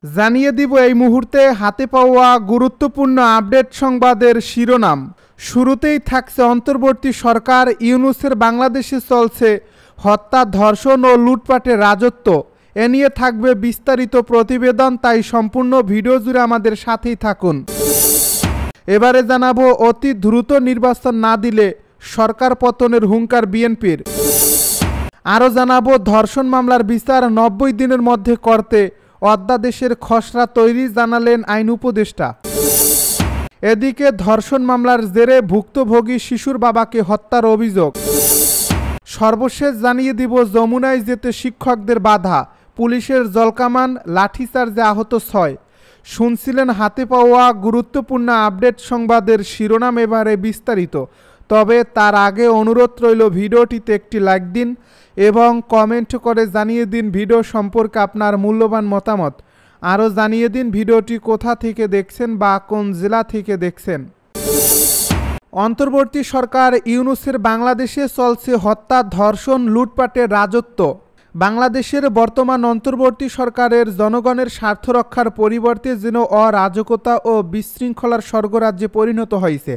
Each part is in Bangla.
জানিয়ে দিব এই মুহূর্তে হাতে পাওয়া গুরুত্বপূর্ণ আপডেট সংবাদের শিরোনাম। শুরুতেই থাকছে অন্তর্বর্তী সরকার ইউনূসের বাংলাদেশে চলছে হত্যা, ধর্ষণ ও লুটপাটের রাজত্ব। এ নিয়ে থাকবে বিস্তারিত প্রতিবেদন, তাই সম্পূর্ণ ভিডিও জুড়ে আমাদের সাথেই থাকুন। এবারে জানাবো অতি দ্রুত নির্বাচন না দিলে সরকার পতনের হুঙ্কার বিএনপির। আরও জানাবো ধর্ষণ মামলার বিচার 90 দিনের মধ্যে করতে অধ্যাদেশের খসড়া তৈরি, জানালেন আইন উপদেষ্টা। এদিকে ধর্ষণ মামলার জেরে ভুক্তভোগী শিশুর বাবাকে হত্যার অভিযোগ। সর্বশেষ জানিয়ে দিব যমুনায় যেতে শিক্ষকদের বাধা, পুলিশের জলকামান, লাঠিচার্জে আহত 6। শুনছিলেন হাতে পাওয়া গুরুত্বপূর্ণ আপডেট সংবাদের শিরোনাম, এবারে বিস্তারিত। তবে তার আগে অনুরোধ রইল ভিডিওটিতে একটি লাইক দিন এবং কমেন্ট করে জানিয়ে দিন ভিডিও সম্পর্কে আপনার মূল্যবান মতামত। আরও জানিয়ে দিন ভিডিওটি কোথা থেকে দেখছেন বা কোন জেলা থেকে দেখছেন। অন্তর্বর্তী সরকার ইউনূসের বাংলাদেশে চলছে হত্যা, ধর্ষণ, লুটপাটের রাজত্ব। বাংলাদেশের বর্তমান অন্তর্বর্তী সরকারের জনগণের স্বার্থ রক্ষার পরিবর্তে যেন অরাজকতা ও বিশৃঙ্খলার স্বর্গরাজ্যে পরিণত হয়েছে।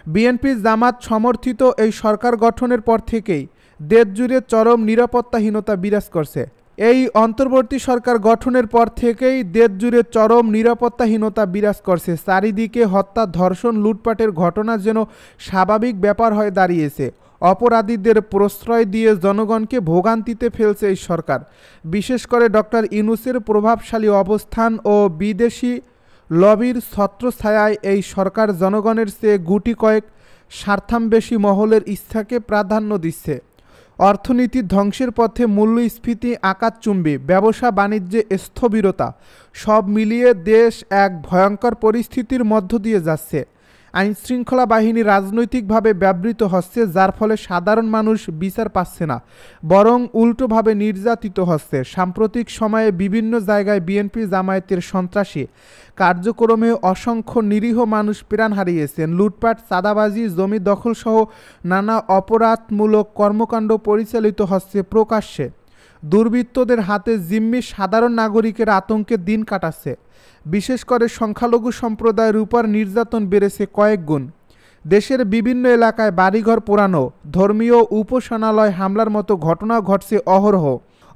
বিএনপি জামাত সমর্থিত এই সরকার গঠনের পর থেকেই দেশজুড়ে চরম নিরাপত্তাহীনতা বিরাজ করছে। এই অন্তর্বর্তী সরকার গঠনের পর থেকেই দেশজুড়ে চরম নিরাপত্তাহীনতা বিরাজ করছে। চারিদিকে হত্যা, ধর্ষণ, লুটপাটের ঘটনা যেন স্বাভাবিক ব্যাপার হয়ে দাঁড়িয়েছে। অপরাধীদের প্রশ্রয় দিয়ে জনগণকে ভোগান্তিতে ফেলছে এই সরকার। বিশেষ করে ডক্টর ইউনূসের প্রভাবশালী অবস্থান ও বিদেশি লবির ছত্রছায়ায় এই সরকার জনগণের চেয়ে গুটি কয়েক স্বার্থান্বেষী মহলের ইচ্ছাকে প্রাধান্য দিচ্ছে। অর্থনীতি ধ্বংসের পথে, মূল্যস্ফীতি আকাশচুম্বী, ব্যবসা বাণিজ্যে স্থবিরতা, সব মিলিয়ে দেশ এক ভয়ঙ্কর পরিস্থিতির মধ্য দিয়ে যাচ্ছে। আইনশৃঙ্খলা বাহিনী রাজনৈতিকভাবে ব্যবহৃত হচ্ছে, যার ফলে সাধারণ মানুষ বিচার পাচ্ছে না, বরং উল্টোভাবে নির্যাতিত হচ্ছে। সাম্প্রতিক সময়ে বিভিন্ন জায়গায় বিএনপি জামায়াতের সন্ত্রাসী কার্যক্রমে অসংখ্য নিরীহ মানুষ প্রাণ হারিয়েছেন। লুটপাট, চাঁদাবাজি, জমি দখলসহ নানা অপরাধমূলক কর্মকাণ্ড পরিচালিত হচ্ছে প্রকাশ্যে। দুর্বৃত্তদের হাতে জিম্মি সাধারণ নাগরিকের আতঙ্কে দিন কাটাচ্ছে। বিশেষ করে সংখ্যালঘু সম্প্রদায়ের উপর নির্যাতন বেড়েছে কয়েক গুণ। দেশের বিভিন্ন এলাকায় বাড়িঘর পোড়ানো, ধর্মীয় উপাসনালয় হামলার মতো ঘটনা ঘটছে অহরহ।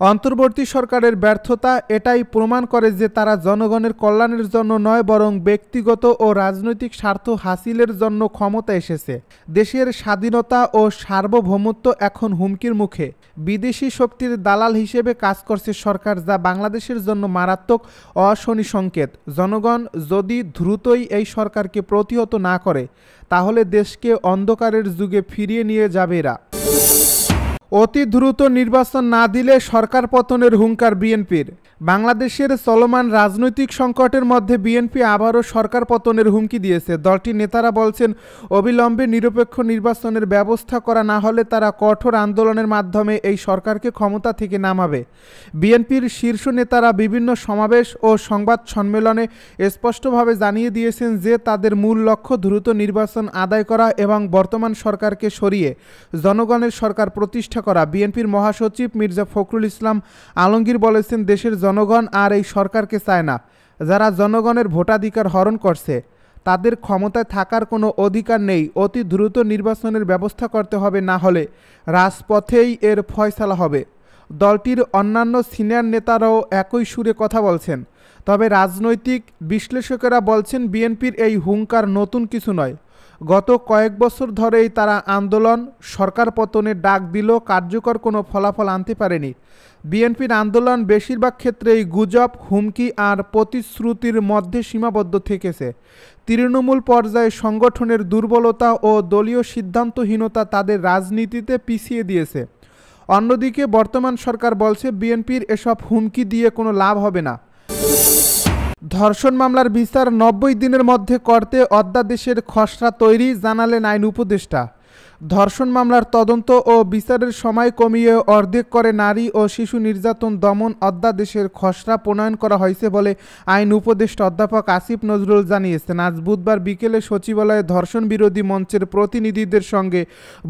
অন্তর্বর্তী সরকারের ব্যর্থতা এটাই প্রমাণ করে যে তারা জনগণের কল্যাণের জন্য নয়, বরং ব্যক্তিগত ও রাজনৈতিক স্বার্থ হাসিলের জন্য ক্ষমতা এসেছে। দেশের স্বাধীনতা ও সার্বভৌমত্ব এখন হুমকির মুখে। বিদেশি শক্তির দালাল হিসেবে কাজ করছে সরকার, যা বাংলাদেশের জন্য মারাত্মক অশনি সংকেত। জনগণ যদি দ্রুতই এই সরকারকে প্রতিহত না করে, তাহলে দেশকে অন্ধকারের যুগে ফিরিয়ে নিয়ে যাবে এরা। অতি দ্রুত নির্বাচন না দিলে সরকার পতনের হুঙ্কার বিএনপির। বাংলাদেশের চলমান রাজনৈতিক সংকটের মধ্যে বিএনপি আবারও সরকার পতনের হুমকি দিয়েছে। দলটির নেতারা বলছেন, অবিলম্বে নিরপেক্ষ নির্বাচনের ব্যবস্থা করা না হলে তারা কঠোর আন্দোলনের মাধ্যমে এই সরকারকে ক্ষমতা থেকে নামাবে। বিএনপির শীর্ষ নেতারা বিভিন্ন সমাবেশ ও সংবাদ সম্মেলনে স্পষ্টভাবে জানিয়ে দিয়েছেন যে তাদের মূল লক্ষ্য দ্রুত নির্বাচন আদায় করা এবং বর্তমান সরকারকে সরিয়ে জনগণের সরকার প্রতিষ্ঠা করা। বিএনপির মহাসচিব মির্জা ফখরুল ইসলাম আলমগীর বলেছেন, দেশের জনগণ আর এই সরকারকে চায় না। যারা জনগণের ভোটাধিকার হরণ করছে তাদের ক্ষমতায় থাকার কোনো অধিকার নেই। অতি দ্রুত নির্বাচনের ব্যবস্থা করতে হবে, না হলে রাজপথেই এর ফয়সালা হবে। দলটির অন্যান্য সিনিয়র নেতারাও একই সুরে কথা বলছেন। তবে রাজনৈতিক বিশ্লেষকেরা বলছেন, বিএনপির এই হুঙ্কার নতুন কিছু নয়। গত কয়েক বছর ধরেই তারা আন্দোলন, সরকার পতনের ডাক দিল, কার্যকর কোনো ফলাফল আনতে পারেনি। বিএনপির আন্দোলন বেশিরভাগ ক্ষেত্রেই গুজব, হুমকি আর প্রতিশ্রুতির মধ্যে সীমাবদ্ধ থেকেছে। তৃণমূল পর্যায়ে সংগঠনের দুর্বলতা ও দলীয় সিদ্ধান্তহীনতা তাদের রাজনীতিতে পিছিয়ে দিয়েছে। অন্যদিকে বর্তমান সরকার বলছে, বিএনপির এসব হুমকি দিয়ে কোনো লাভ হবে না। ধর্ষণ মামলার বিচার 90 দিনের মধ্যে করতে অধ্যাদেশের খসড়া তৈরি, জানালেন আইন উপদেষ্টা। ধর্ষণ মামলার তদন্ত ও বিচারের সময় কমিয়ে অর্ধেক করে নারী ও শিশু নির্যাতন দমন অধ্যাদেশের খসড়া প্রণয়ন করা হয়েছে বলে আইন উপদেষ্টা অধ্যাপক আসিফ নজরুল জানিয়েছেন। আজ বুধবার বিকেলে সচিবালয়ে ধর্ষণ বিরোধী মঞ্চের প্রতিনিধিদের সঙ্গে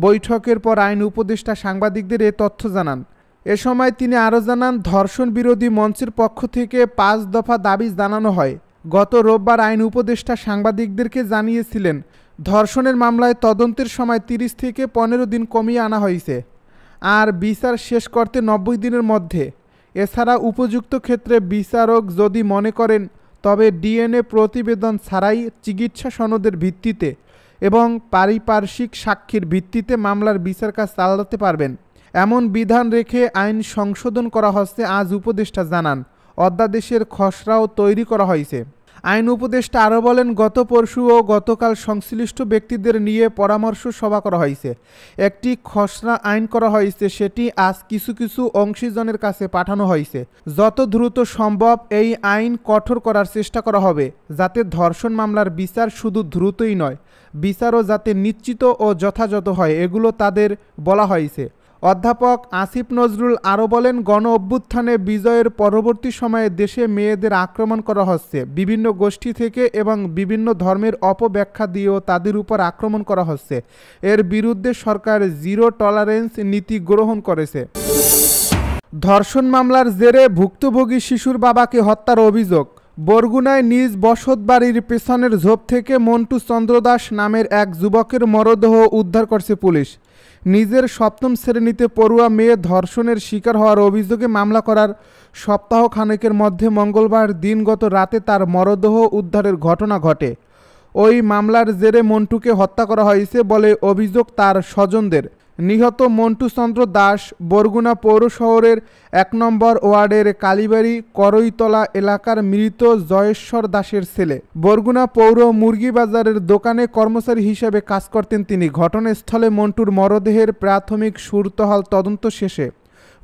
বৈঠকের পর আইন উপদেষ্টা সাংবাদিকদের এ তথ্য জানান। এ সময় তিনি আরও জানান, ধর্ষণ বিরোধী মঞ্চের পক্ষ থেকে 5 দফা দাবি জানানো হয়। গত রোববার আইন উপদেষ্টা সাংবাদিকদেরকে জানিয়েছিলেন, ধর্ষণের মামলায় তদন্তের সময় 30 থেকে 15 দিন কমিয়ে আনা হয়েছে, আর বিচার শেষ করতে 90 দিনের মধ্যে। এছাড়া উপযুক্ত ক্ষেত্রে বিচারক যদি মনে করেন, তবে ডিএনএ প্রতিবেদন ছাড়াই চিকিৎসা সনদের ভিত্তিতে এবং পারিপার্শ্বিক সাক্ষীর ভিত্তিতে মামলার বিচার কাজ চালাতে পারবেন। এমন বিধান রেখে আইন সংশোধন করা হচ্ছে, আজ উপদেষ্টা জানান। অধ্যাদেশের খসড়াও তৈরি করা হয়েছে। আইন উপদেষ্টা আরও বলেন, গত পরশু ও গতকাল সংশ্লিষ্ট ব্যক্তিদের নিয়ে পরামর্শ সভা করা হয়েছে। একটি খসড়া আইন করা হয়েছে, সেটি আজ কিছু কিছু অংশীজনের কাছে পাঠানো হয়েছে। যত দ্রুত সম্ভব এই আইন কঠোর করার চেষ্টা করা হবে, যাতে ধর্ষণ মামলার বিচার শুধু দ্রুতই নয়, বিচারও যাতে নিশ্চিত ও যথাযথ হয়, এগুলো তাদের বলা হয়েছে। অধ্যাপক আসিফ নজরুল আরও বলেন, গণ অভ্যুত্থানে বিজয়ের পরবর্তী সময়ে দেশে মেয়েদের আক্রমণ করা হচ্ছে বিভিন্ন গোষ্ঠী থেকে এবং বিভিন্ন ধর্মের অপব্যাখ্যা দিয়েও তাদের উপর আক্রমণ করা হচ্ছে। এর বিরুদ্ধে সরকার জিরো টলারেন্স নীতি গ্রহণ করেছে। ধর্ষণ মামলার জেরে ভুক্তভোগী শিশুর বাবাকে হত্যার অভিযোগ। বরগুনায় নিজ বসতবাড়ির পেছনের ঝোপ থেকে মন্টু চন্দ্র দাস নামের এক যুবকের মরদেহ উদ্ধার করছে পুলিশ। নিজের 7ম শ্রেণীতে পড়ুয়া মেয়ে ধর্ষণের শিকার হওয়ার অভিযোগে মামলা করার সপ্তাহখানেকের মধ্যে মঙ্গলবার দিনগত রাতে তার মরদেহ উদ্ধারের ঘটনা ঘটে। ওই মামলার জেরে মন্টুকে হত্যা করা হয়েছে বলে অভিযোগ তার স্বজনদের। নিহত মন্টু চন্দ্র দাস বরগুনা পৌর শহরের 1 নম্বর ওয়ার্ডের কালীবাড়ি করইতলা এলাকার মৃত জয়েশ্বর দাসের ছেলে। বরগুনা পৌর মুরগি বাজারের দোকানে কর্মচারী হিসেবে কাজ করতেন তিনি। ঘটনাস্থলে মন্টুর মরদেহের প্রাথমিক সুরতহাল তদন্ত শেষে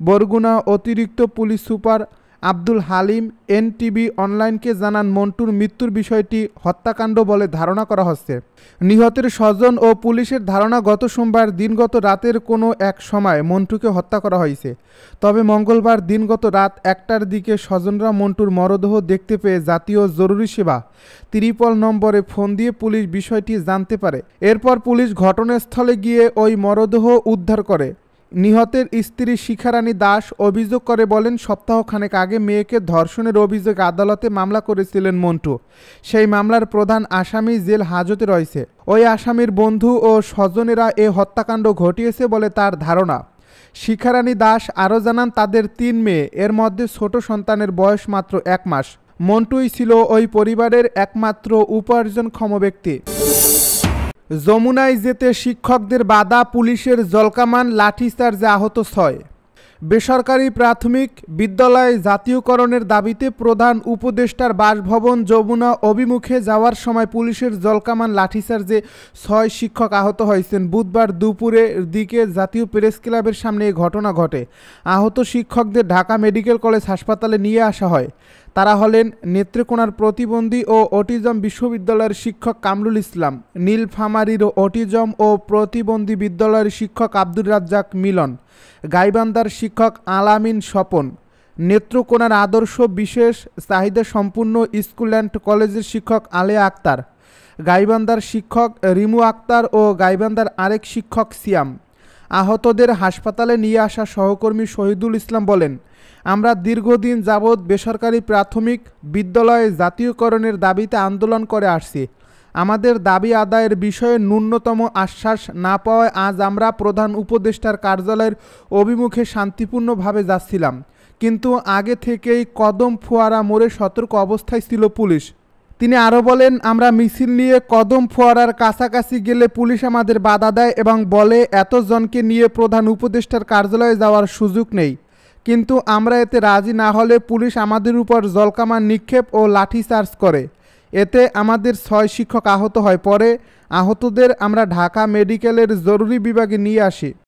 বরগুনা অতিরিক্ত police super Abdul Halim NTV অনলাইনকে জানান, মন্টুর মৃত্যুর বিষয়টি হত্যাকাণ্ড বলে ধারণা করা হচ্ছে। নিহতের স্বজন ও পুলিশের ধারণা, গত সোমবার দিনগত রাতের কোনো এক সময় মন্টুকে হত্যা করা হয়েছে। তবে মঙ্গলবার দিনগত রাত 1টার দিকে স্বজনরা মন্টুর মরদেহ দেখতে পেয়ে জাতীয় জরুরি সেবা 33 নম্বরে ফোন দিয়ে পুলিশ বিষয়টি জানতে পারে। এরপর পুলিশ ঘটনাস্থলে গিয়ে ওই মরদেহ উদ্ধার করে। নিহতের স্ত্রী শিখারানী দাস অভিযোগ করে বলেন, সপ্তাহখানেক আগে মেয়েকে ধর্ষণের অভিযোগে আদালতে মামলা করেছিলেন মন্টু। সেই মামলার প্রধান আসামি জেল হাজতে রয়েছে। ওই আসামির বন্ধু ও স্বজনেরা এ হত্যাকাণ্ড ঘটিয়েছে বলে তার ধারণা। শিখারানী দাস আরও জানান, তাদের 3 মেয়ে, এর মধ্যে ছোট সন্তানের বয়স মাত্র 1 মাস। মন্টুই ছিল ওই পরিবারের একমাত্র উপার্জনক্ষম ব্যক্তি। যমুনায় যেতে শিক্ষকদের বাধা, পুলিশের জলকামান, লাঠিচার্জে আহত 6। বেসরকারি প্রাথমিক বিদ্যালয় জাতীয়করণের দাবিতে প্রধান উপদেষ্টার বাসভবন যমুনা অভিমুখে যাওয়ার সময় পুলিশের জলকামান, লাঠিচার্জে 6 শিক্ষক আহত হয়েছেন। বুধবার দুপুরের দিকে জাতীয় প্রেস ক্লাবের সামনে এই ঘটনা ঘটে। আহত শিক্ষকদের ঢাকা মেডিকেল কলেজ হাসপাতালে নিয়ে আসা হয়। তারা হলেন নেত্রকোনার প্রতিবন্ধী ও অটিজম বিশ্ববিদ্যালয়ের শিক্ষক কামরুল ইসলাম, নীলফামারীর অটিজম ও প্রতিবন্ধী বিদ্যালয়ের শিক্ষক আব্দুর রাজ্জাক মিলন, গাইবান্ধার শিক্ষক আলামিন স্বপন, নেত্রকোনার আদর্শ বিশেষ চাহিদা সম্পূর্ণ স্কুল অ্যান্ড কলেজের শিক্ষক আলেয়া আক্তার, গাইবান্ধার শিক্ষক রিমু আক্তার ও গাইবান্ধার আরেক শিক্ষক সিয়াম। আহতদের হাসপাতালে নিয়ে আসা সহকর্মী শহীদুল ইসলাম বলেন, আমরা দীর্ঘদিন যাবৎ বেসরকারি প্রাথমিক বিদ্যালয়ে জাতীয়করণের দাবিতে আন্দোলন করে আসছি। আমাদের দাবি আদায়ের বিষয়ে ন্যূনতম আশ্বাস না পাওয়ায় আজ আমরা প্রধান উপদেষ্টার কার্যালয়ের অভিমুখে শান্তিপূর্ণভাবে যাচ্ছিলাম, কিন্তু আগে থেকেই কদম ফোয়ারা মোড়ে সতর্ক অবস্থায় ছিল পুলিশ। তিনি আরও বলেন, আমরা মিছিল নিয়ে কদম ফোয়ারার কাছাকাছি গেলে পুলিশ আমাদের বাধা দেয় এবং বলে এতজনকে নিয়ে প্রধান উপদেষ্টার কার্যালয়ে যাওয়ার সুযোগ নেই। কিন্তু আমরা এতে রাজি না হলে পুলিশ আমাদের উপর জলকামান নিক্ষেপ ও লাঠিচার্জ করে। এতে আমাদের 6 শিক্ষক আহত হয়। পরে আহতদের আমরা ঢাকা মেডিকেলের জরুরি বিভাগে নিয়ে আসি।